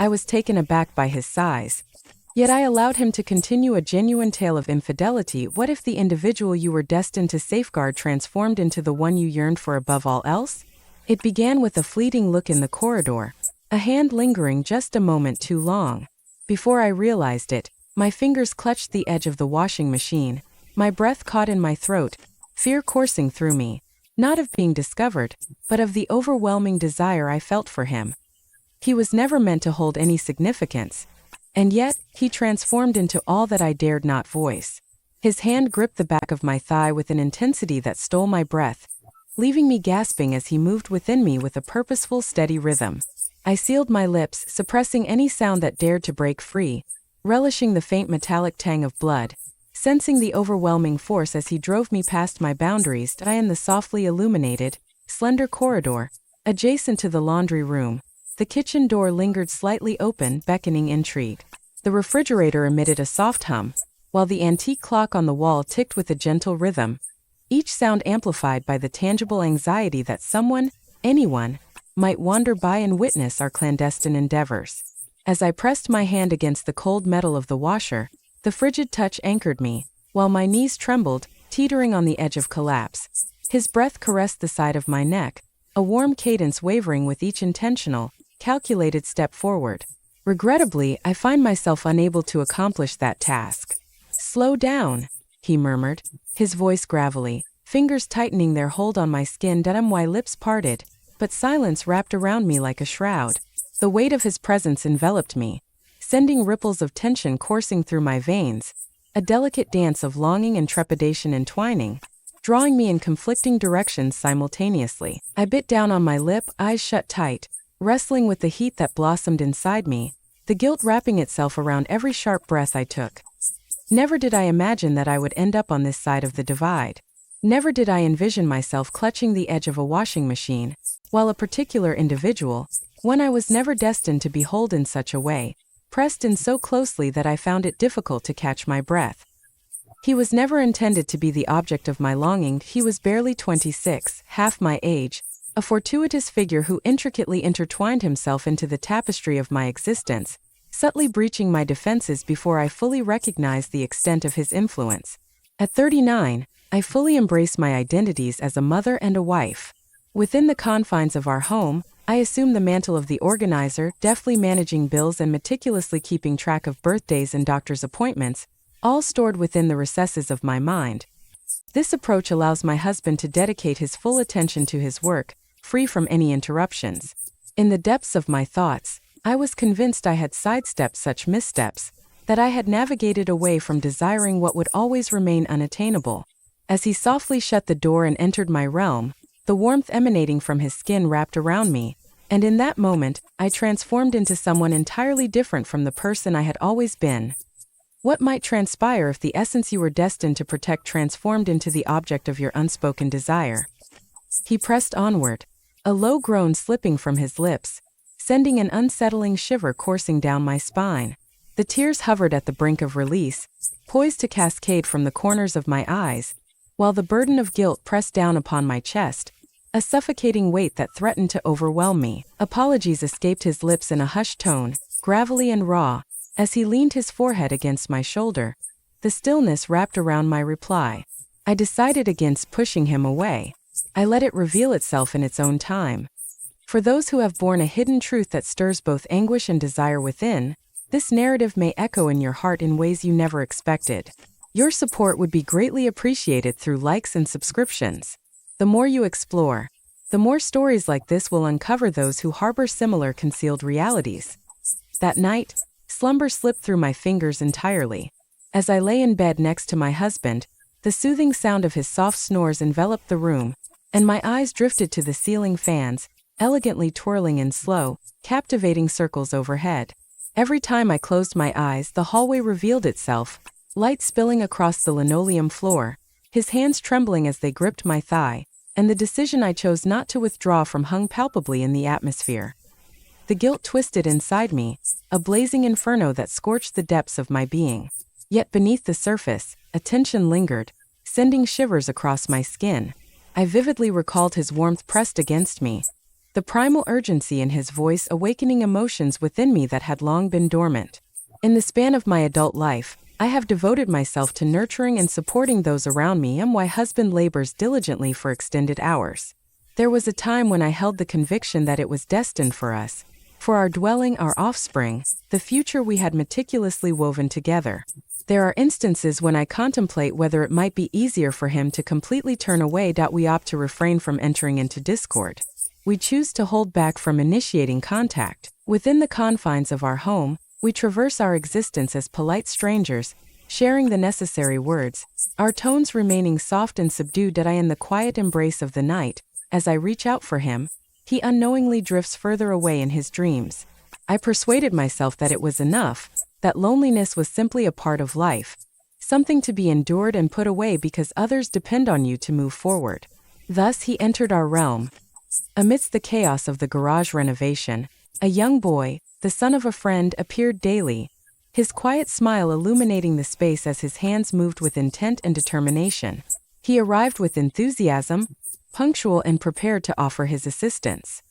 I was taken aback by his size. Yet I allowed him to continue a genuine tale of infidelity. What if the individual you were destined to safeguard transformed into the one you yearned for above all else? It began with a fleeting look in the corridor, a hand lingering just a moment too long. Before I realized it, my fingers clutched the edge of the washing machine, my breath caught in my throat, fear coursing through me, not of being discovered, but of the overwhelming desire I felt for him. He was never meant to hold any significance, and yet, he transformed into all that I dared not voice. His hand gripped the back of my thigh with an intensity that stole my breath, leaving me gasping as he moved within me with a purposeful, steady rhythm. I sealed my lips, suppressing any sound that dared to break free, relishing the faint metallic tang of blood, sensing the overwhelming force as he drove me past my boundaries. I in the softly illuminated, slender corridor, adjacent to the laundry room. The kitchen door lingered slightly open, beckoning intrigue. The refrigerator emitted a soft hum, while the antique clock on the wall ticked with a gentle rhythm, each sound amplified by the tangible anxiety that someone, anyone, might wander by and witness our clandestine endeavors. As I pressed my hand against the cold metal of the washer, the frigid touch anchored me, while my knees trembled, teetering on the edge of collapse. His breath caressed the side of my neck, a warm cadence wavering with each intentional, calculated step forward. Regrettably, I find myself unable to accomplish that task. "Slow down," he murmured, his voice gravelly, fingers tightening their hold on my skin. My lips parted, but silence wrapped around me like a shroud. The weight of his presence enveloped me, sending ripples of tension coursing through my veins, a delicate dance of longing and trepidation entwining, drawing me in conflicting directions simultaneously. I bit down on my lip, eyes shut tight, wrestling with the heat that blossomed inside me, the guilt wrapping itself around every sharp breath I took. Never did I imagine that I would end up on this side of the divide. Never did I envision myself clutching the edge of a washing machine, while a particular individual, one I was never destined to behold in such a way, pressed in so closely that I found it difficult to catch my breath. He was never intended to be the object of my longing. He was barely 26, half my age, a fortuitous figure who intricately intertwined himself into the tapestry of my existence, subtly breaching my defenses before I fully recognized the extent of his influence. At 39, I fully embraced my identities as a mother and a wife. Within the confines of our home, I assumed the mantle of the organizer, deftly managing bills and meticulously keeping track of birthdays and doctor's appointments, all stored within the recesses of my mind. This approach allows my husband to dedicate his full attention to his work, free from any interruptions. In the depths of my thoughts, I was convinced I had sidestepped such missteps, that I had navigated away from desiring what would always remain unattainable. As he softly shut the door and entered my realm, the warmth emanating from his skin wrapped around me, and in that moment, I transformed into someone entirely different from the person I had always been. What might transpire if the essence you were destined to protect transformed into the object of your unspoken desire? He pressed onward, a low groan slipping from his lips, sending an unsettling shiver coursing down my spine. The tears hovered at the brink of release, poised to cascade from the corners of my eyes, while the burden of guilt pressed down upon my chest, a suffocating weight that threatened to overwhelm me. Apologies escaped his lips in a hushed tone, gravelly and raw, as he leaned his forehead against my shoulder. The stillness wrapped around my reply. I decided against pushing him away. I let it reveal itself in its own time. For those who have borne a hidden truth that stirs both anguish and desire within, this narrative may echo in your heart in ways you never expected. Your support would be greatly appreciated through likes and subscriptions. The more you explore, the more stories like this will uncover those who harbor similar concealed realities. That night, slumber slipped through my fingers entirely. As I lay in bed next to my husband, the soothing sound of his soft snores enveloped the room, and my eyes drifted to the ceiling fans, elegantly twirling in slow, captivating circles overhead. Every time I closed my eyes, the hallway revealed itself, light spilling across the linoleum floor, his hands trembling as they gripped my thigh, and the decision I chose not to withdraw from hung palpably in the atmosphere. The guilt twisted inside me, a blazing inferno that scorched the depths of my being. Yet beneath the surface, a tension lingered, sending shivers across my skin. I vividly recalled his warmth pressed against me, the primal urgency in his voice awakening emotions within me that had long been dormant. In the span of my adult life, I have devoted myself to nurturing and supporting those around me, and my husband labors diligently for extended hours. There was a time when I held the conviction that it was destined for us, for our dwelling, our offspring, the future we had meticulously woven together. There are instances when I contemplate whether it might be easier for him to completely turn away. We opt to refrain from entering into discord. We choose to hold back from initiating contact. Within the confines of our home, we traverse our existence as polite strangers, sharing the necessary words, our tones remaining soft and subdued. In the quiet embrace of the night, as I reach out for him, he unknowingly drifts further away in his dreams. I persuaded myself that it was enough, that loneliness was simply a part of life, something to be endured and put away because others depend on you to move forward. Thus he entered our realm. Amidst the chaos of the garage renovation, a young boy, the son of a friend, appeared daily, his quiet smile illuminating the space as his hands moved with intent and determination. He arrived with enthusiasm, punctual and prepared to offer his assistance.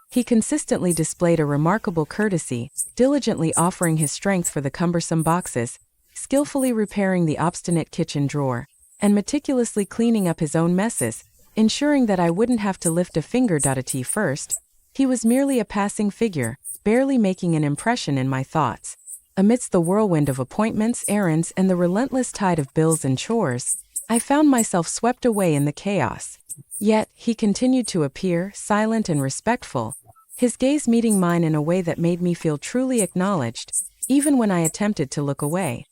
He consistently displayed a remarkable courtesy, diligently offering his strength for the cumbersome boxes, skillfully repairing the obstinate kitchen drawer, and meticulously cleaning up his own messes, ensuring that I wouldn't have to lift a finger. At first, he was merely a passing figure, barely making an impression in my thoughts. Amidst the whirlwind of appointments, errands, and the relentless tide of bills and chores, I found myself swept away in the chaos. Yet, he continued to appear, silent and respectful, his gaze meeting mine in a way that made me feel truly acknowledged, even when I attempted to look away.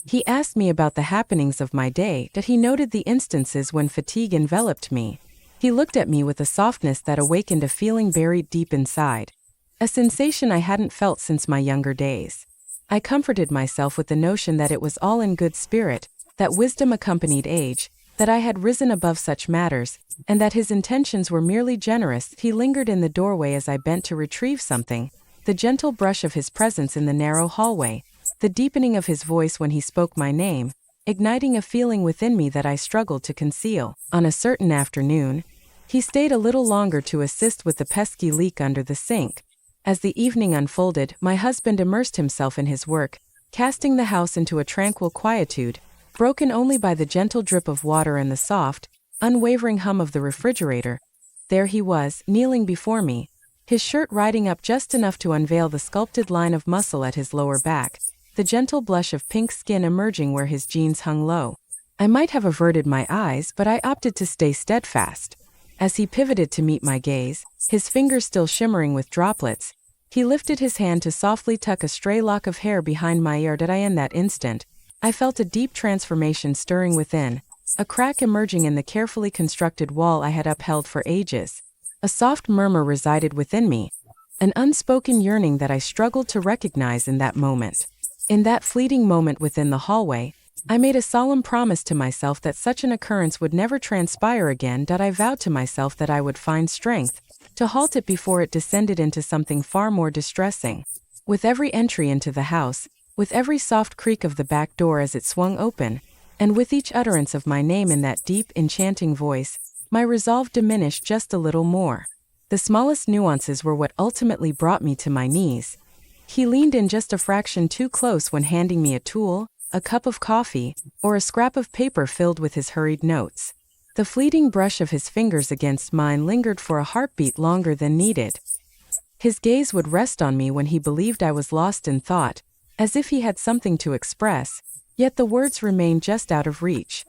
He asked me about the happenings of my day. He noted the instances when fatigue enveloped me. He looked at me with a softness that awakened a feeling buried deep inside, a sensation I hadn't felt since my younger days. I comforted myself with the notion that it was all in good spirit, that wisdom accompanied age, that I had risen above such matters, and that his intentions were merely generous. He lingered in the doorway as I bent to retrieve something, the gentle brush of his presence in the narrow hallway, the deepening of his voice when he spoke my name, igniting a feeling within me that I struggled to conceal. On a certain afternoon, he stayed a little longer to assist with the pesky leak under the sink. As the evening unfolded, my husband immersed himself in his work, casting the house into a tranquil quietude, broken only by the gentle drip of water and the soft, unwavering hum of the refrigerator. There he was, kneeling before me, his shirt riding up just enough to unveil the sculpted line of muscle at his lower back, the gentle blush of pink skin emerging where his jeans hung low. I might have averted my eyes, but I opted to stay steadfast. As he pivoted to meet my gaze, his fingers still shimmering with droplets, he lifted his hand to softly tuck a stray lock of hair behind my ear. In that instant, I felt a deep transformation stirring within, a crack emerging in the carefully constructed wall I had upheld for ages. A soft murmur resided within me, an unspoken yearning that I struggled to recognize in that moment. In that fleeting moment within the hallway, I made a solemn promise to myself that such an occurrence would never transpire again. I vowed to myself that I would find strength to halt it before it descended into something far more distressing. With every entry into the house, with every soft creak of the back door as it swung open, and with each utterance of my name in that deep, enchanting voice, my resolve diminished just a little more. The smallest nuances were what ultimately brought me to my knees. He leaned in just a fraction too close when handing me a tool, a cup of coffee, or a scrap of paper filled with his hurried notes. The fleeting brush of his fingers against mine lingered for a heartbeat longer than needed. His gaze would rest on me when he believed I was lost in thought, as if he had something to express, yet the words remained just out of reach.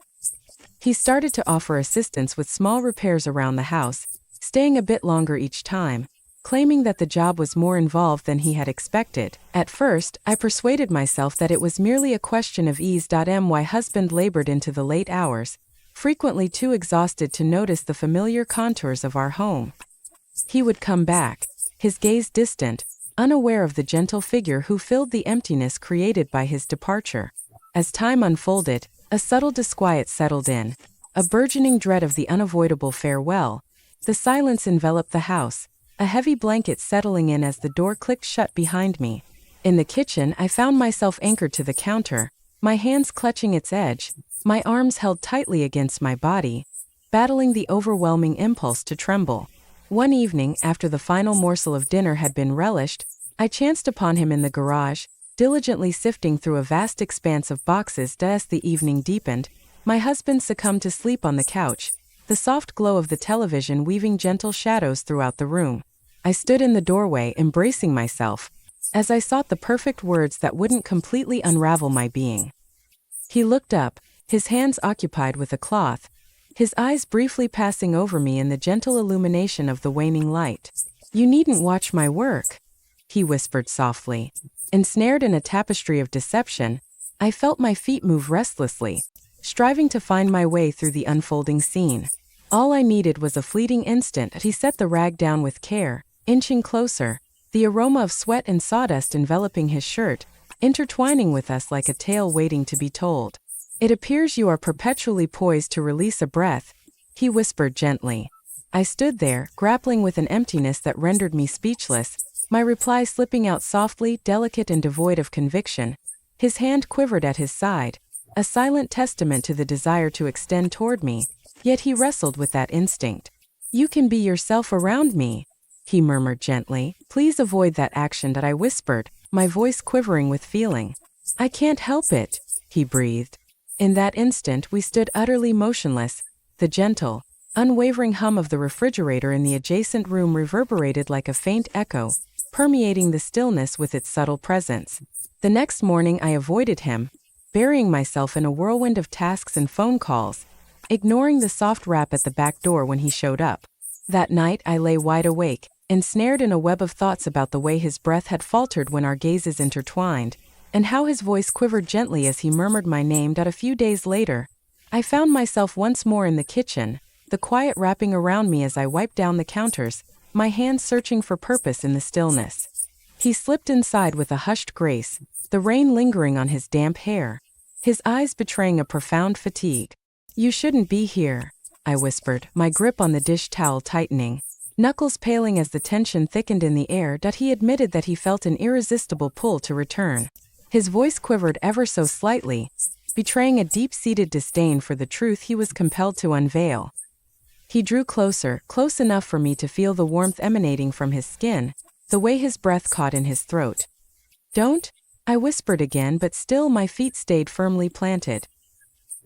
He started to offer assistance with small repairs around the house, staying a bit longer each time, claiming that the job was more involved than he had expected. At first, I persuaded myself that it was merely a question of ease. My husband labored into the late hours, frequently too exhausted to notice the familiar contours of our home. He would come back, his gaze distant, unaware of the gentle figure who filled the emptiness created by his departure. As time unfolded, a subtle disquiet settled in, a burgeoning dread of the unavoidable farewell. The silence enveloped the house, a heavy blanket settling in as the door clicked shut behind me. In the kitchen, I found myself anchored to the counter, my hands clutching its edge, my arms held tightly against my body, battling the overwhelming impulse to tremble. One evening, after the final morsel of dinner had been relished, I chanced upon him in the garage, diligently sifting through a vast expanse of boxes. As the evening deepened, my husband succumbed to sleep on the couch, the soft glow of the television weaving gentle shadows throughout the room. I stood in the doorway, embracing myself, as I sought the perfect words that wouldn't completely unravel my being. He looked up, his hands occupied with a cloth, his eyes briefly passing over me in the gentle illumination of the waning light. "You needn't watch my work," he whispered softly. Ensnared in a tapestry of deception, I felt my feet move restlessly, striving to find my way through the unfolding scene. All I needed was a fleeting instant. He set the rag down with care, inching closer, the aroma of sweat and sawdust enveloping his shirt, intertwining with us like a tale waiting to be told. "It appears you are perpetually poised to release a breath," he whispered gently. I stood there, grappling with an emptiness that rendered me speechless, my reply slipping out softly, delicate and devoid of conviction. His hand quivered at his side, a silent testament to the desire to extend toward me, yet he wrestled with that instinct. "You can be yourself around me," he murmured gently. "Please avoid that action," that I whispered, my voice quivering with feeling. "I can't help it," he breathed. In that instant we stood utterly motionless. The gentle, unwavering hum of the refrigerator in the adjacent room reverberated like a faint echo, permeating the stillness with its subtle presence. The next morning I avoided him, burying myself in a whirlwind of tasks and phone calls, ignoring the soft rap at the back door when he showed up. That night I lay wide awake, ensnared in a web of thoughts about the way his breath had faltered when our gazes intertwined, and how his voice quivered gently as he murmured my name. A few days later, I found myself once more in the kitchen, the quiet wrapping around me as I wiped down the counters, my hands searching for purpose in the stillness. He slipped inside with a hushed grace, the rain lingering on his damp hair, his eyes betraying a profound fatigue. "You shouldn't be here," I whispered, my grip on the dish towel tightening, knuckles paling as the tension thickened in the air. He admitted that he felt an irresistible pull to return. His voice quivered ever so slightly, betraying a deep-seated disdain for the truth he was compelled to unveil. He drew closer, close enough for me to feel the warmth emanating from his skin, the way his breath caught in his throat. "Don't," I whispered again, but still my feet stayed firmly planted.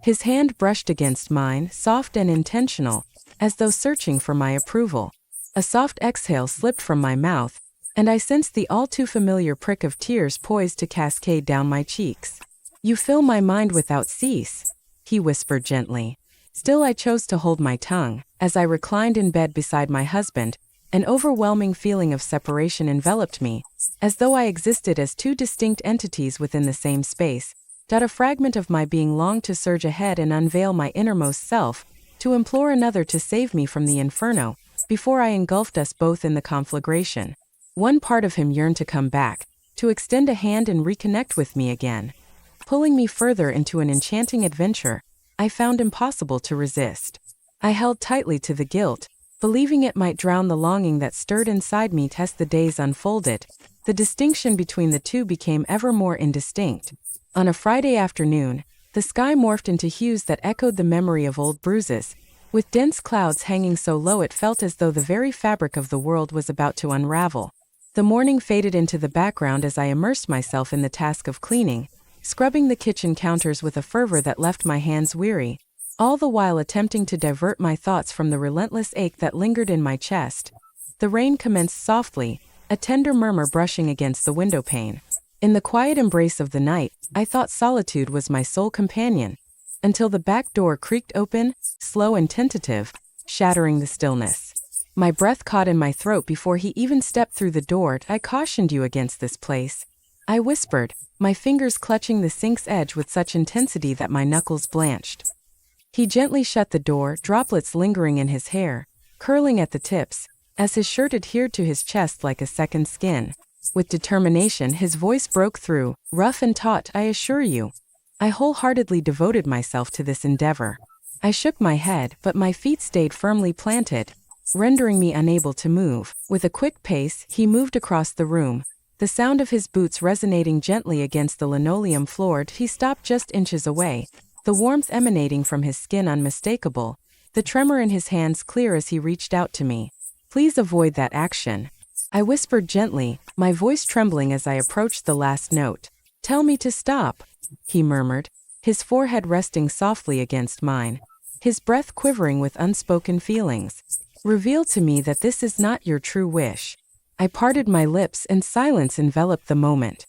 His hand brushed against mine, soft and intentional, as though searching for my approval. A soft exhale slipped from my mouth, and I sensed the all-too-familiar prick of tears poised to cascade down my cheeks. "You fill my mind without cease," he whispered gently. Still I chose to hold my tongue. As I reclined in bed beside my husband, an overwhelming feeling of separation enveloped me, as though I existed as two distinct entities within the same space. A fragment of my being longed to surge ahead and unveil my innermost self, to implore another to save me from the inferno, before I engulfed us both in the conflagration. One part of him yearned to come back, to extend a hand and reconnect with me again. Pulling me further into an enchanting adventure I found impossible to resist. I held tightly to the guilt, believing it might drown the longing that stirred inside me. As the days unfolded, the distinction between the two became ever more indistinct. On a Friday afternoon, the sky morphed into hues that echoed the memory of old bruises. With dense clouds hanging so low it felt as though the very fabric of the world was about to unravel. The morning faded into the background as I immersed myself in the task of cleaning, scrubbing the kitchen counters with a fervor that left my hands weary, all the while attempting to divert my thoughts from the relentless ache that lingered in my chest. The rain commenced softly, a tender murmur brushing against the window pane. In the quiet embrace of the night, I thought solitude was my sole companion, until the back door creaked open, slow and tentative, shattering the stillness. My breath caught in my throat before he even stepped through the door. "I cautioned you against this place," I whispered, my fingers clutching the sink's edge with such intensity that my knuckles blanched. He gently shut the door, droplets lingering in his hair, curling at the tips, as his shirt adhered to his chest like a second skin. With determination his voice broke through, rough and taut. "I assure you, I wholeheartedly devoted myself to this endeavor." I shook my head, but my feet stayed firmly planted, rendering me unable to move. With a quick pace, he moved across the room, the sound of his boots resonating gently against the linoleum floor. He stopped just inches away, the warmth emanating from his skin unmistakable, the tremor in his hands clear as he reached out to me. Please avoid that action. I whispered gently, my voice trembling as I approached the last note. Tell me to stop, he murmured, his forehead resting softly against mine, his breath quivering with unspoken feelings. Reveal to me that this is not your true wish. I parted my lips and silence enveloped the moment.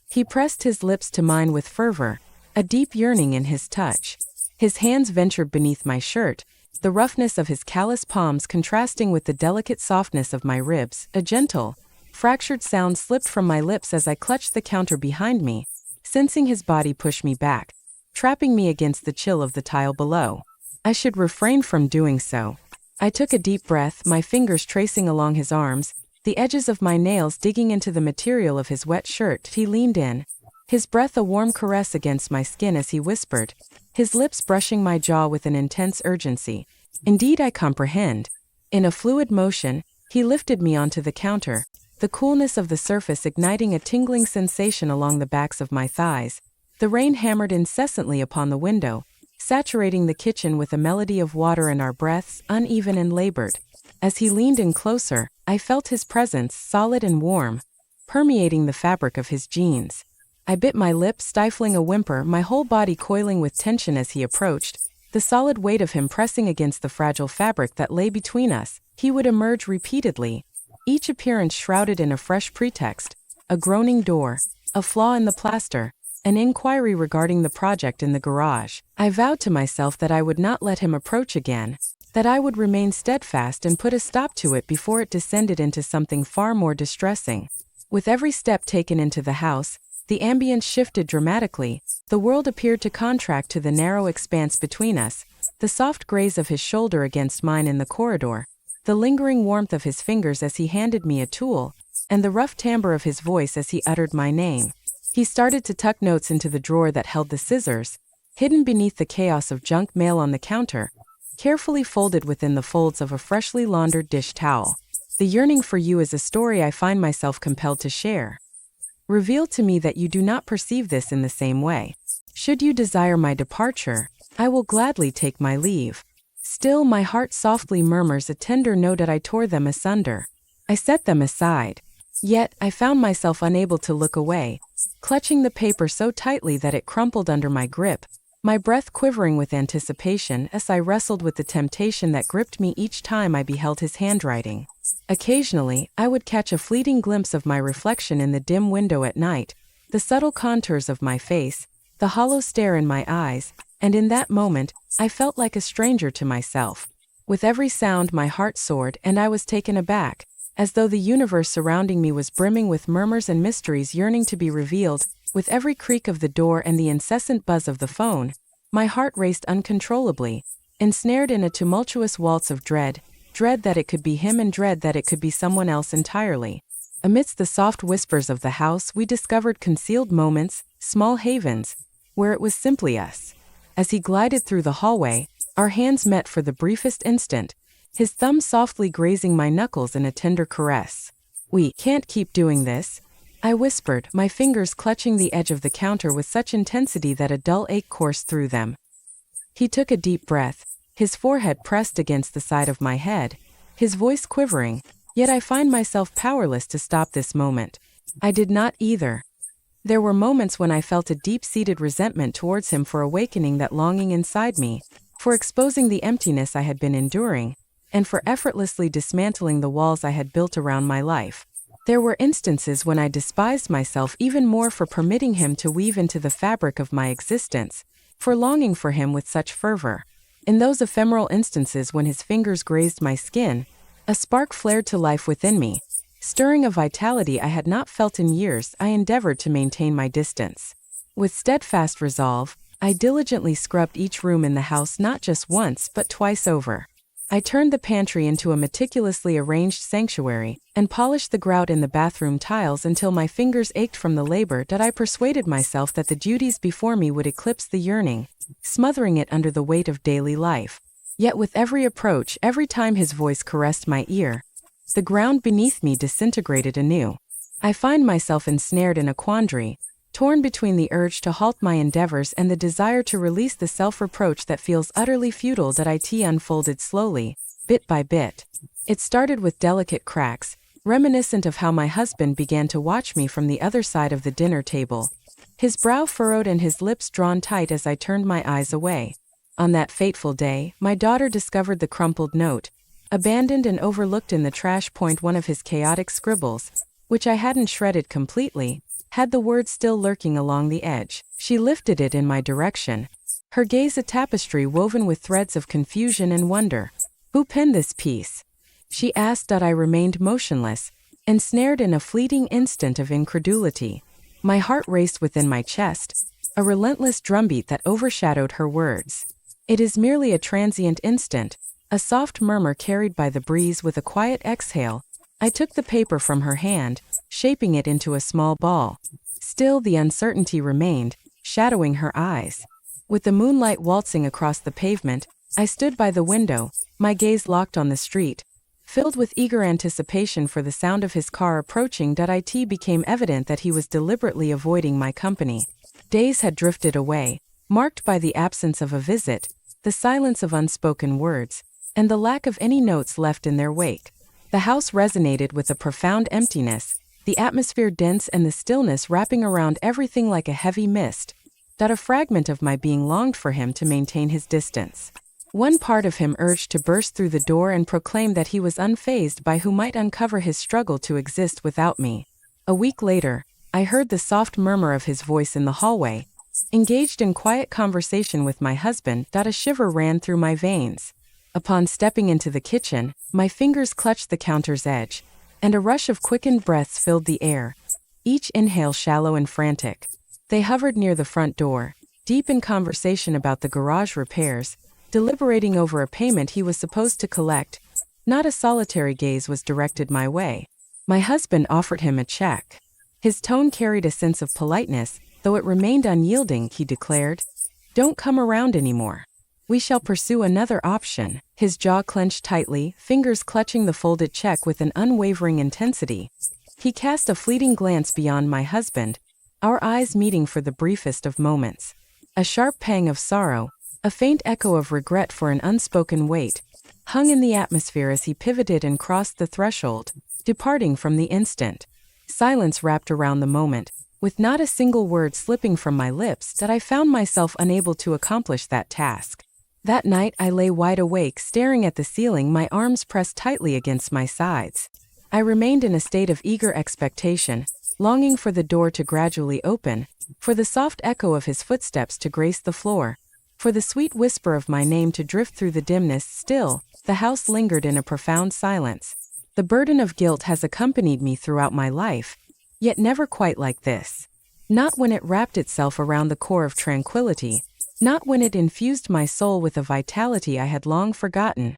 He pressed his lips to mine with fervor, a deep yearning in his touch. His hands ventured beneath my shirt, the roughness of his callous palms contrasting with the delicate softness of my ribs. A gentle, fractured sound slipped from my lips as I clutched the counter behind me, sensing his body push me back, trapping me against the chill of the tile below. I should refrain from doing so. I took a deep breath, my fingers tracing along his arms, the edges of my nails digging into the material of his wet shirt. He leaned in, his breath a warm caress against my skin as he whispered, his lips brushing my jaw with an intense urgency. Indeed, I comprehend. In a fluid motion, he lifted me onto the counter, the coolness of the surface igniting a tingling sensation along the backs of my thighs. The rain hammered incessantly upon the window, saturating the kitchen with a melody of water and our breaths, uneven and labored. As he leaned in closer, I felt his presence, solid and warm, permeating the fabric of his jeans. I bit my lip, stifling a whimper, my whole body coiling with tension as he approached, the solid weight of him pressing against the fragile fabric that lay between us. He would emerge repeatedly, each appearance shrouded in a fresh pretext, a groaning door, a flaw in the plaster, an inquiry regarding the project in the garage. I vowed to myself that I would not let him approach again, that I would remain steadfast and put a stop to it before it descended into something far more distressing. With every step taken into the house, the ambience shifted dramatically. The world appeared to contract to the narrow expanse between us, the soft graze of his shoulder against mine in the corridor, the lingering warmth of his fingers as he handed me a tool, and the rough timbre of his voice as he uttered my name. He started to tuck notes into the drawer that held the scissors, hidden beneath the chaos of junk mail on the counter, carefully folded within the folds of a freshly laundered dish towel. The yearning for you is a story I find myself compelled to share. Reveal to me that you do not perceive this in the same way. Should you desire my departure, I will gladly take my leave. Still, my heart softly murmurs a tender note that I tore them asunder. I set them aside. Yet, I found myself unable to look away, clutching the paper so tightly that it crumpled under my grip, my breath quivering with anticipation as I wrestled with the temptation that gripped me each time I beheld his handwriting. Occasionally, I would catch a fleeting glimpse of my reflection in the dim window at night, the subtle contours of my face, the hollow stare in my eyes, and in that moment, I felt like a stranger to myself. With every sound my heart soared and I was taken aback, as though the universe surrounding me was brimming with murmurs and mysteries yearning to be revealed. With every creak of the door and the incessant buzz of the phone, my heart raced uncontrollably, ensnared in a tumultuous waltz of dread that it could be him and dread that it could be someone else entirely. Amidst the soft whispers of the house we discovered concealed moments, small havens, where it was simply us. As he glided through the hallway, our hands met for the briefest instant, his thumb softly grazing my knuckles in a tender caress. We can't keep doing this, I whispered, my fingers clutching the edge of the counter with such intensity that a dull ache coursed through them. He took a deep breath, his forehead pressed against the side of my head, his voice quivering, yet I find myself powerless to stop this moment. I did not either. There were moments when I felt a deep-seated resentment towards him for awakening that longing inside me, for exposing the emptiness I had been enduring, and for effortlessly dismantling the walls I had built around my life. There were instances when I despised myself even more for permitting him to weave into the fabric of my existence, for longing for him with such fervor. In those ephemeral instances when his fingers grazed my skin, a spark flared to life within me. Stirring a vitality I had not felt in years, I endeavored to maintain my distance. With steadfast resolve, I diligently scrubbed each room in the house not just once but twice over. I turned the pantry into a meticulously arranged sanctuary, and polished the grout in the bathroom tiles until my fingers ached from the labor that I persuaded myself that the duties before me would eclipse the yearning, smothering it under the weight of daily life. Yet with every approach, every time his voice caressed my ear, the ground beneath me disintegrated anew. I find myself ensnared in a quandary, torn between the urge to halt my endeavors and the desire to release the self-reproach that feels utterly futile. That it unfolded slowly, bit by bit. It started with delicate cracks, reminiscent of how my husband began to watch me from the other side of the dinner table. His brow furrowed and his lips drawn tight as I turned my eyes away. On that fateful day, my daughter discovered the crumpled note, abandoned and overlooked in the trash. One of his chaotic scribbles, which I hadn't shredded completely, had the words still lurking along the edge. She lifted it in my direction, her gaze a tapestry woven with threads of confusion and wonder. "Who penned this piece?" she asked. I remained motionless, ensnared in a fleeting instant of incredulity. My heart raced within my chest, a relentless drumbeat that overshadowed her words. "It is merely a transient instant," a soft murmur carried by the breeze with a quiet exhale. I took the paper from her hand, shaping it into a small ball. Still the uncertainty remained, shadowing her eyes. With the moonlight waltzing across the pavement, I stood by the window, my gaze locked on the street, filled with eager anticipation for the sound of his car approaching. It became evident that he was deliberately avoiding my company. Days had drifted away, marked by the absence of a visit, the silence of unspoken words, and the lack of any notes left in their wake. The house resonated with a profound emptiness, the atmosphere dense and the stillness wrapping around everything like a heavy mist. A fragment of my being longed for him to maintain his distance. One part of him urged to burst through the door and proclaim that he was unfazed by who might uncover his struggle to exist without me. A week later, I heard the soft murmur of his voice in the hallway, engaged in quiet conversation with my husband. A shiver ran through my veins. Upon stepping into the kitchen, my fingers clutched the counter's edge, and a rush of quickened breaths filled the air, each inhale shallow and frantic. They hovered near the front door, deep in conversation about the garage repairs, deliberating over a payment he was supposed to collect. Not a solitary gaze was directed my way. My husband offered him a check. His tone carried a sense of politeness, though it remained unyielding. He declared, "Don't come around anymore. We shall pursue another option." His jaw clenched tightly, fingers clutching the folded check with an unwavering intensity. He cast a fleeting glance beyond my husband, our eyes meeting for the briefest of moments. A sharp pang of sorrow, a faint echo of regret for an unspoken weight, hung in the atmosphere as he pivoted and crossed the threshold, departing from the instant. Silence wrapped around the moment, with not a single word slipping from my lips. I found myself unable to accomplish that task. That night I lay wide awake, staring at the ceiling, my arms pressed tightly against my sides. I remained in a state of eager expectation, longing for the door to gradually open, for the soft echo of his footsteps to grace the floor, for the sweet whisper of my name to drift through the dimness. Still, the house lingered in a profound silence. The burden of guilt has accompanied me throughout my life, yet never quite like this. Not when it wrapped itself around the core of tranquility, not when it infused my soul with a vitality I had long forgotten.